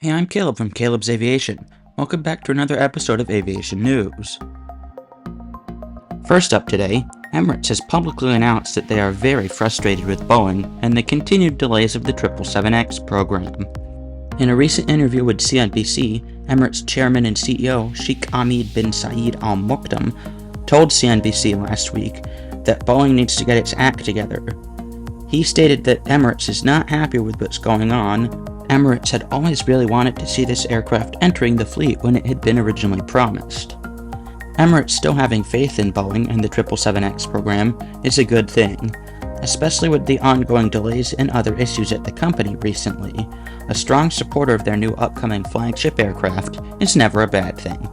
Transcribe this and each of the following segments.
Hey, I'm Caleb from Caleb's Aviation. Welcome back to another episode of Aviation News. First up today, Emirates has publicly announced that they are very frustrated with Boeing and the continued delays of the 777X program. In a recent interview with CNBC, Emirates Chairman and CEO Sheikh Ahmed bin Saeed Al Maktoum told CNBC last week that Boeing needs to get its act together. He stated that Emirates is not happy with what's going on. Emirates had always really wanted to see this aircraft entering the fleet when it had been originally promised. Emirates still having faith in Boeing and the 777X program is a good thing, especially with the ongoing delays and other issues at the company recently. A strong supporter of their new upcoming flagship aircraft is never a bad thing.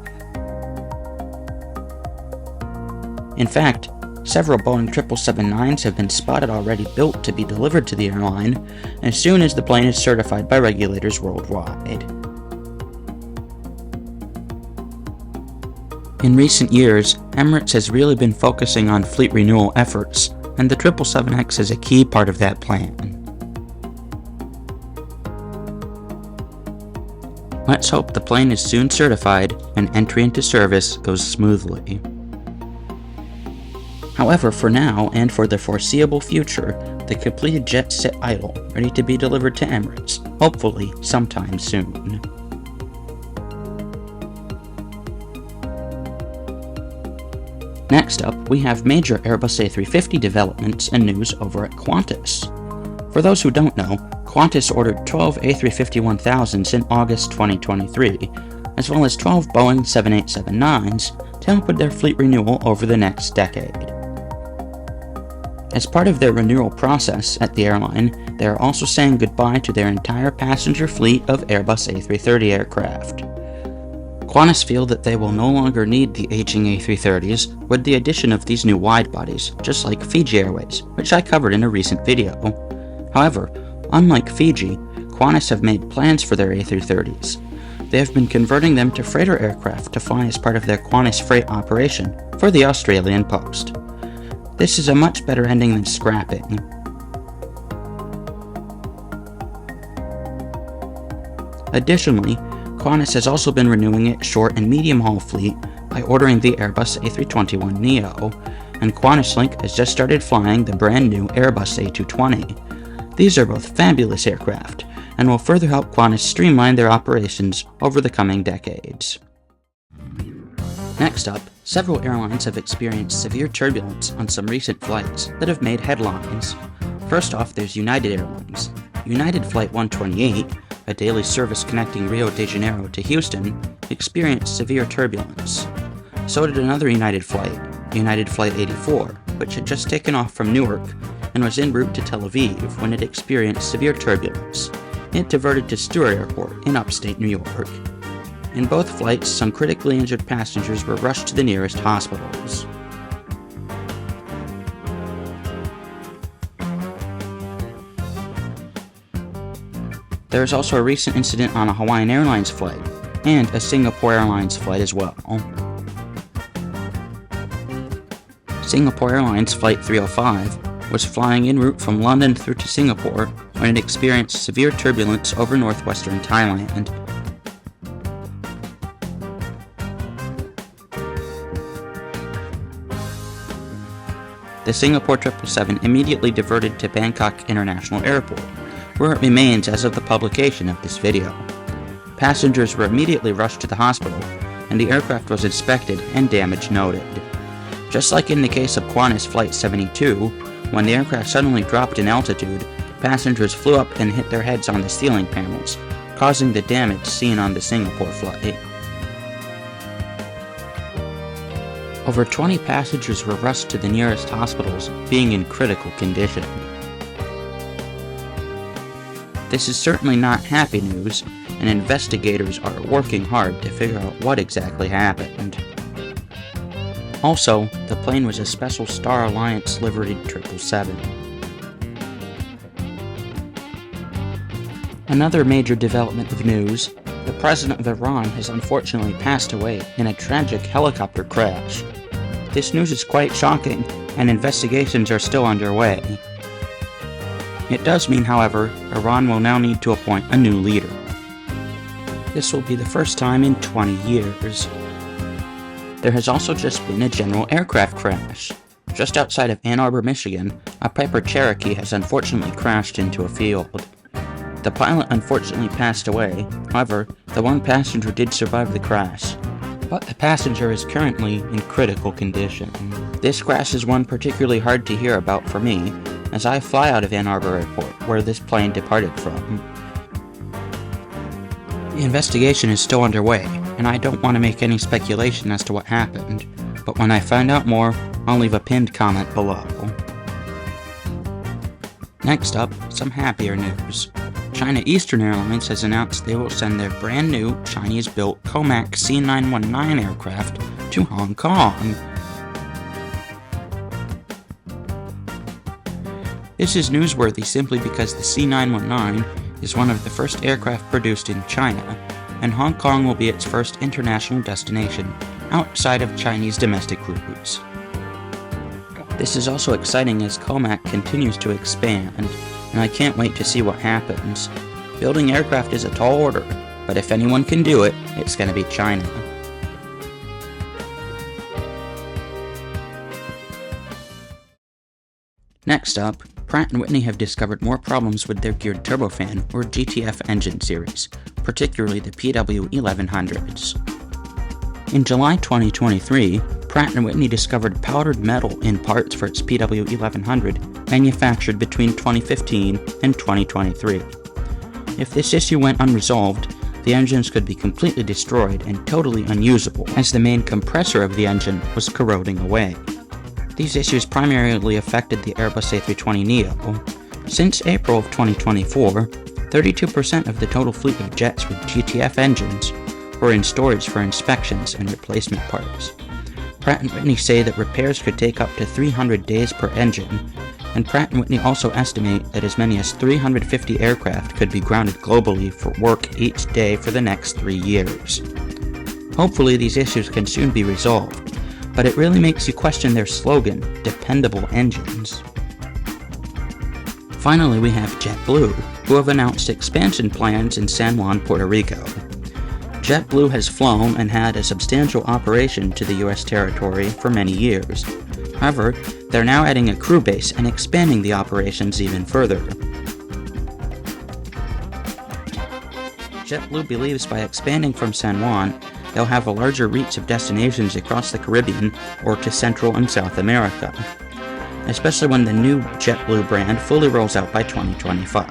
In fact, several Boeing 777-9s have been spotted already built to be delivered to the airline as soon as the plane is certified by regulators worldwide. In recent years, Emirates has really been focusing on fleet renewal efforts, and the 777X is a key part of that plan. Let's hope the plane is soon certified and entry into service goes smoothly. However, for now and for the foreseeable future, the completed jets sit idle, ready to be delivered to Emirates, hopefully sometime soon. Next up, we have major Airbus A350 developments and news over at Qantas. For those who don't know, Qantas ordered 12 A350-1000s in August 2023, as well as 12 Boeing 787-9s to help with their fleet renewal over the next decade. As part of their renewal process at the airline, they are also saying goodbye to their entire passenger fleet of Airbus A330 aircraft. Qantas feel that they will no longer need the aging A330s with the addition of these new wide-bodies, just like Fiji Airways, which I covered in a recent video. However, unlike Fiji, Qantas have made plans for their A330s. They have been converting them to freighter aircraft to fly as part of their Qantas freight operation for the Australian Post. This is a much better ending than scrapping. Additionally, Qantas has also been renewing its short and medium-haul fleet by ordering the Airbus A321neo, and QantasLink has just started flying the brand new Airbus A220. These are both fabulous aircraft, and will further help Qantas streamline their operations over the coming decades. Next up, several airlines have experienced severe turbulence on some recent flights that have made headlines. First off, there's United Airlines. United Flight 128, a daily service connecting Rio de Janeiro to Houston, experienced severe turbulence. So did another United Flight 84, which had just taken off from Newark and was en route to Tel Aviv when it experienced severe turbulence. It diverted to Stewart Airport in upstate New York. In both flights, some critically injured passengers were rushed to the nearest hospitals. There is also a recent incident on a Hawaiian Airlines flight, and a Singapore Airlines flight as well. Singapore Airlines Flight 305 was flying en route from London through to Singapore when it experienced severe turbulence over northwestern Thailand. The Singapore 777 immediately diverted to Bangkok International Airport, where it remains as of the publication of this video. Passengers were immediately rushed to the hospital, and the aircraft was inspected and damage noted. Just like in the case of Qantas Flight 72, when the aircraft suddenly dropped in altitude, passengers flew up and hit their heads on the ceiling panels, causing the damage seen on the Singapore flight. Over 20 passengers were rushed to the nearest hospitals, being in critical condition. This is certainly not happy news, and investigators are working hard to figure out what exactly happened. Also, the plane was a special Star Alliance liveried 777. Another major development of news, the president of Iran has unfortunately passed away in a tragic helicopter crash. This news is quite shocking, and investigations are still underway. It does mean, however, Iran will now need to appoint a new leader. This will be the first time in 20 years. There has also just been a general aircraft crash. Just outside of Ann Arbor, Michigan, a Piper Cherokee has unfortunately crashed into a field. The pilot unfortunately passed away. However, the one passenger did survive the crash, but the passenger is currently in critical condition. This crash is one particularly hard to hear about for me, as I fly out of Ann Arbor Airport, where this plane departed from. The investigation is still underway, and I don't want to make any speculation as to what happened, but when I find out more, I'll leave a pinned comment below. Next up, some happier news. China Eastern Airlines has announced they will send their brand new Chinese-built COMAC C919 aircraft to Hong Kong. This is newsworthy simply because the C919 is one of the first aircraft produced in China, and Hong Kong will be its first international destination outside of Chinese domestic routes. This is also exciting as COMAC continues to expand, and I can't wait to see what happens. Building aircraft is a tall order, but if anyone can do it, it's going to be China. Next up, Pratt&Whitney have discovered more problems with their geared turbofan or GTF engine series, particularly the PW1100s. In July 2023, Pratt&Whitney discovered powdered metal in parts for its PW1100 manufactured between 2015 and 2023. If this issue went unresolved, the engines could be completely destroyed and totally unusable, as the main compressor of the engine was corroding away. These issues primarily affected the Airbus A320neo. Since April of 2024, 32% of the total fleet of jets with GTF engines were in storage for inspections and replacement parts. Pratt&Whitney say that repairs could take up to 300 days per engine, and Pratt&Whitney also estimate that as many as 350 aircraft could be grounded globally for work each day for the next 3 years. Hopefully these issues can soon be resolved, but it really makes you question their slogan, dependable engines. Finally, we have JetBlue, who have announced expansion plans in San Juan, Puerto Rico. JetBlue has flown and had a substantial operation to the U.S. territory for many years. However, they're now adding a crew base and expanding the operations even further. JetBlue believes by expanding from San Juan, they'll have a larger reach of destinations across the Caribbean or to Central and South America, especially when the new JetBlue brand fully rolls out by 2025.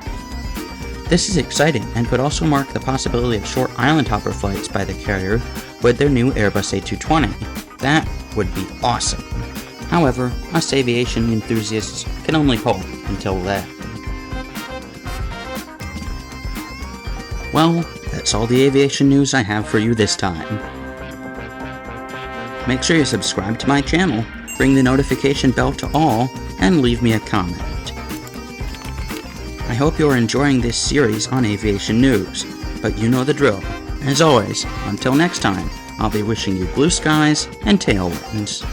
This is exciting and could also mark the possibility of short island hopper flights by the carrier with their new Airbus A220. That would be awesome. However, us aviation enthusiasts can only hope until then. Well, that's all the aviation news I have for you this time. Make sure you subscribe to my channel, ring the notification bell to all, and leave me a comment. I hope you're enjoying this series on aviation news, but you know the drill. As always, until next time, I'll be wishing you blue skies and tailwinds.